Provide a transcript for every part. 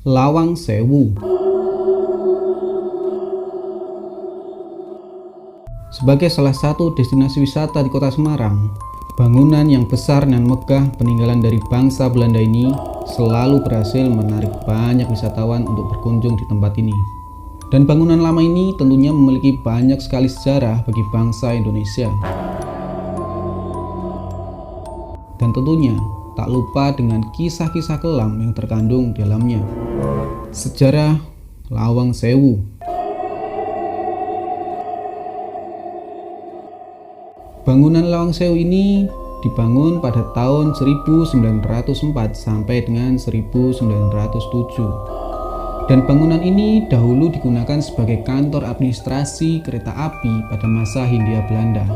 Lawang Sewu. Sebagai salah satu destinasi wisata di kota Semarang, bangunan yang besar dan megah peninggalan dari bangsa Belanda ini selalu berhasil menarik banyak wisatawan untuk berkunjung di tempat ini. Dan bangunan lama ini tentunya memiliki banyak sekali sejarah bagi bangsa Indonesia. Dan tentunya tak lupa dengan kisah-kisah kelam yang terkandung di dalamnya. Sejarah Lawang Sewu. Bangunan Lawang Sewu ini dibangun pada tahun 1904 sampai dengan 1907. Dan bangunan ini dahulu digunakan sebagai kantor administrasi kereta api pada masa Hindia Belanda.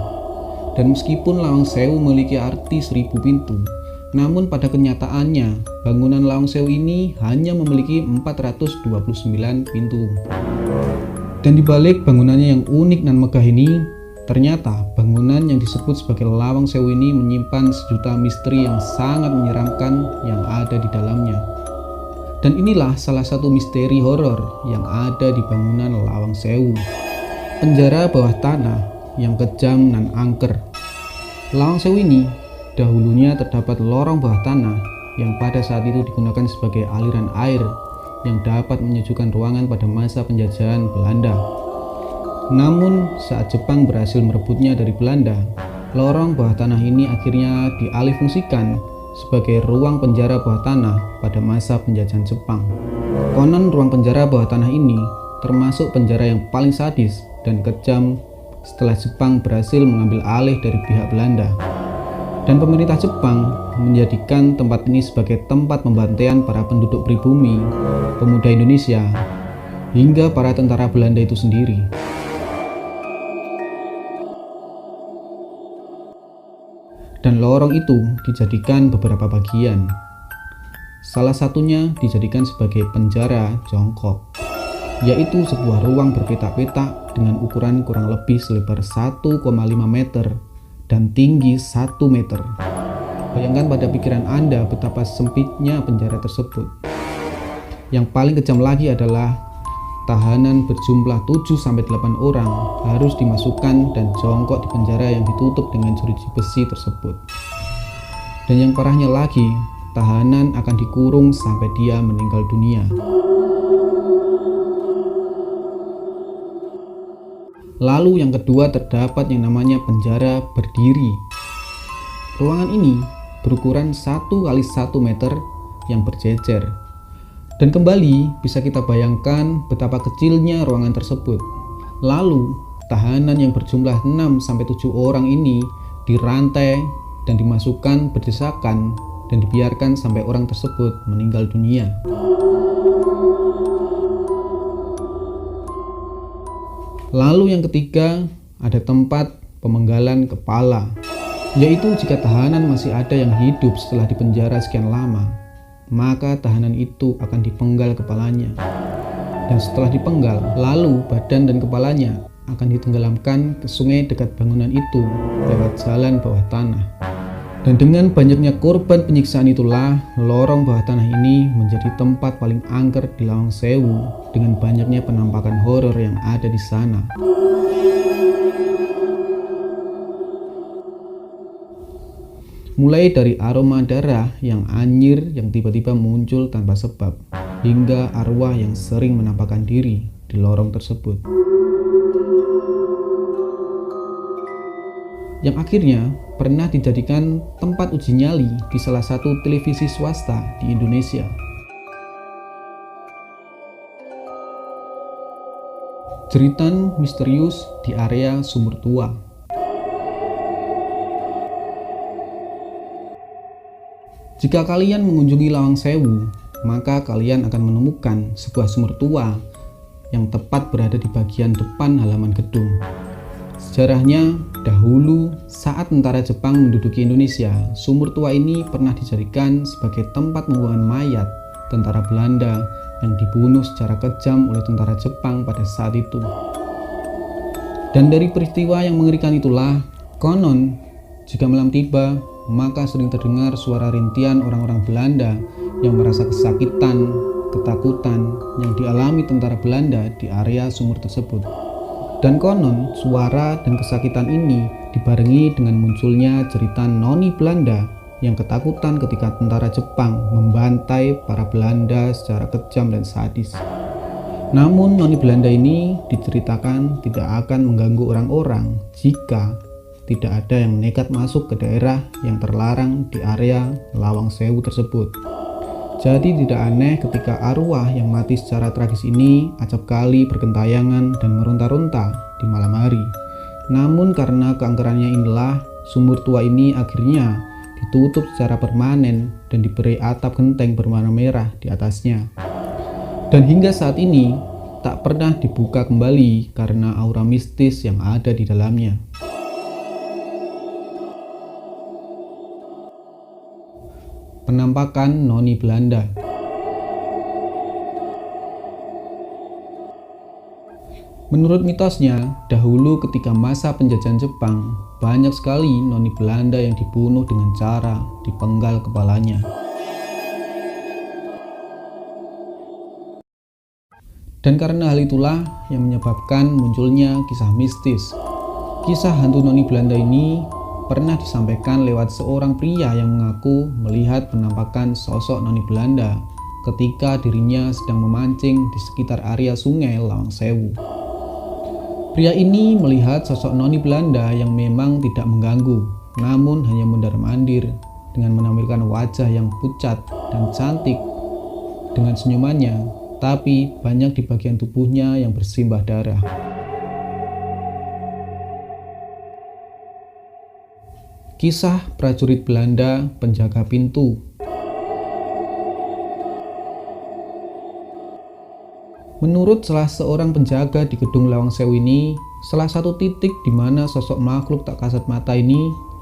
Dan meskipun Lawang Sewu memiliki arti 1000 pintu, namun pada kenyataannya bangunan Lawang Sewu ini hanya memiliki 429 pintu. Dan dibalik bangunannya yang unik dan megah ini, ternyata bangunan yang disebut sebagai Lawang Sewu ini menyimpan sejuta misteri yang sangat menyeramkan yang ada di dalamnya. Dan inilah salah satu misteri horor yang ada di bangunan Lawang Sewu. Penjara bawah tanah yang kejam dan angker. Lawang Sewu ini dahulunya terdapat lorong bawah tanah yang pada saat itu digunakan sebagai aliran air yang dapat menyejukkan ruangan pada masa penjajahan Belanda. Namun saat Jepang berhasil merebutnya dari Belanda, lorong bawah tanah ini akhirnya dialihfungsikan sebagai ruang penjara bawah tanah pada masa penjajahan Jepang. Konon ruang penjara bawah tanah ini termasuk penjara yang paling sadis dan kejam setelah Jepang berhasil mengambil alih dari pihak Belanda. Dan pemerintah Jepang menjadikan tempat ini sebagai tempat pembantaian para penduduk pribumi, pemuda Indonesia, hingga para tentara Belanda itu sendiri. Dan lorong itu dijadikan beberapa bagian. Salah satunya dijadikan sebagai penjara jongkok, yaitu sebuah ruang berpetak-petak dengan ukuran kurang lebih selebar 1,5 meter dan tinggi 1 meter. Bayangkan pada pikiran Anda betapa sempitnya penjara tersebut. Yang paling kejam lagi adalah tahanan berjumlah 7-8 orang harus dimasukkan dan jongkok di penjara yang ditutup dengan jeruji besi tersebut. Dan yang parahnya lagi, tahanan akan dikurung sampai dia meninggal dunia. Lalu yang kedua terdapat yang namanya penjara berdiri. Ruangan ini berukuran 1 kali 1 meter yang berjejer. Dan kembali bisa kita bayangkan betapa kecilnya ruangan tersebut. Lalu tahanan yang berjumlah 6-7 orang ini dirantai dan dimasukkan berdesakan dan dibiarkan sampai orang tersebut meninggal dunia. Lalu yang ketiga ada tempat pemenggalan kepala, yaitu jika tahanan masih ada yang hidup setelah dipenjara sekian lama, maka tahanan itu akan dipenggal kepalanya. Dan setelah dipenggal, lalu badan dan kepalanya akan ditenggelamkan ke sungai dekat bangunan itu lewat jalan bawah tanah. Dan dengan banyaknya korban penyiksaan itulah lorong bawah tanah ini menjadi tempat paling angker di Lawang Sewu dengan banyaknya penampakan horor yang ada di sana. Mulai dari aroma darah yang anyir yang tiba-tiba muncul tanpa sebab, hingga arwah yang sering menampakkan diri di lorong tersebut. Yang akhirnya pernah dijadikan tempat uji nyali di salah satu televisi swasta di Indonesia. Jeritan misterius di area Sumur Tua. Jika kalian mengunjungi Lawang Sewu, maka kalian akan menemukan sebuah sumur tua yang tepat berada di bagian depan halaman gedung. Sejarahnya, dahulu saat tentara Jepang menduduki Indonesia, sumur tua ini pernah dijadikan sebagai tempat pembuangan mayat tentara Belanda yang dibunuh secara kejam oleh tentara Jepang pada saat itu. Dan dari peristiwa yang mengerikan itulah, konon jika malam tiba, maka sering terdengar suara rintian orang-orang Belanda yang merasa kesakitan ketakutan yang dialami tentara Belanda di area sumur tersebut. Dan konon suara dan kesakitan ini dibarengi dengan munculnya jeritan noni Belanda yang ketakutan ketika tentara Jepang membantai para Belanda secara kejam dan sadis. Namun noni Belanda ini diceritakan tidak akan mengganggu orang-orang jika tidak ada yang nekat masuk ke daerah yang terlarang di area Lawang Sewu tersebut. Jadi tidak aneh ketika arwah yang mati secara tragis ini acap kali bergentayangan dan meronta-ronta di malam hari. Namun karena keangkerannya inilah, sumur tua ini akhirnya ditutup secara permanen dan diberi atap genteng berwarna merah di atasnya. Dan hingga saat ini tak pernah dibuka kembali karena aura mistis yang ada di dalamnya. Penampakan noni Belanda. Menurut mitosnya, dahulu ketika masa penjajahan Jepang, banyak sekali noni Belanda yang dibunuh dengan cara dipenggal kepalanya. Dan karena hal itulah yang menyebabkan munculnya kisah mistis. Kisah hantu noni Belanda ini pernah disampaikan lewat seorang pria yang mengaku melihat penampakan sosok noni Belanda ketika dirinya sedang memancing di sekitar area sungai Lawang Sewu. Pria ini melihat sosok noni Belanda yang memang tidak mengganggu, namun hanya mondar-mandir dengan menampilkan wajah yang pucat dan cantik dengan senyumannya, tapi banyak di bagian tubuhnya yang bersimbah darah. Kisah prajurit Belanda penjaga pintu. Menurut salah seorang penjaga di gedung Lawang Sewu ini, salah satu titik di mana sosok makhluk tak kasat mata ini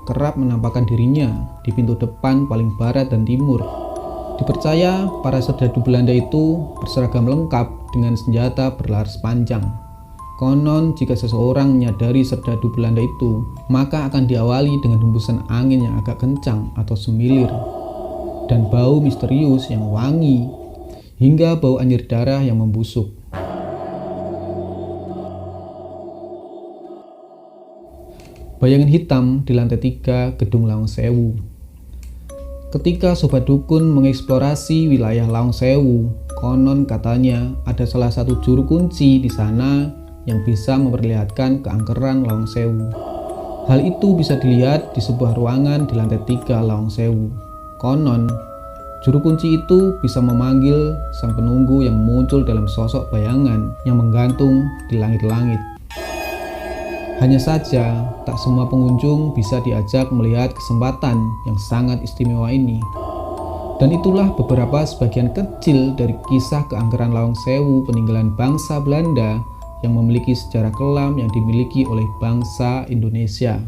kerap menampakkan dirinya di pintu depan paling barat dan timur. Dipercaya para serdadu Belanda itu berseragam lengkap dengan senjata berlaras panjang. Konon jika seseorang menyadari serdadu Belanda itu, maka akan diawali dengan hembusan angin yang agak kencang atau semilir, dan bau misterius yang wangi, hingga bau anjir darah yang membusuk. Bayangan hitam di lantai 3 gedung Lawang Sewu. Ketika sobat dukun mengeksplorasi wilayah Lawang Sewu, konon katanya ada salah satu juru kunci di sana yang bisa memperlihatkan keangkeran Lawang Sewu. Hal itu bisa dilihat di sebuah ruangan di lantai 3 Lawang Sewu. Konon, juru kunci itu bisa memanggil sang penunggu yang muncul dalam sosok bayangan yang menggantung di langit-langit. Hanya saja, tak semua pengunjung bisa diajak melihat kesempatan yang sangat istimewa ini. Dan itulah beberapa sebagian kecil dari kisah keangkeran Lawang Sewu peninggalan bangsa Belanda yang memiliki sejarah kelam yang dimiliki oleh bangsa Indonesia.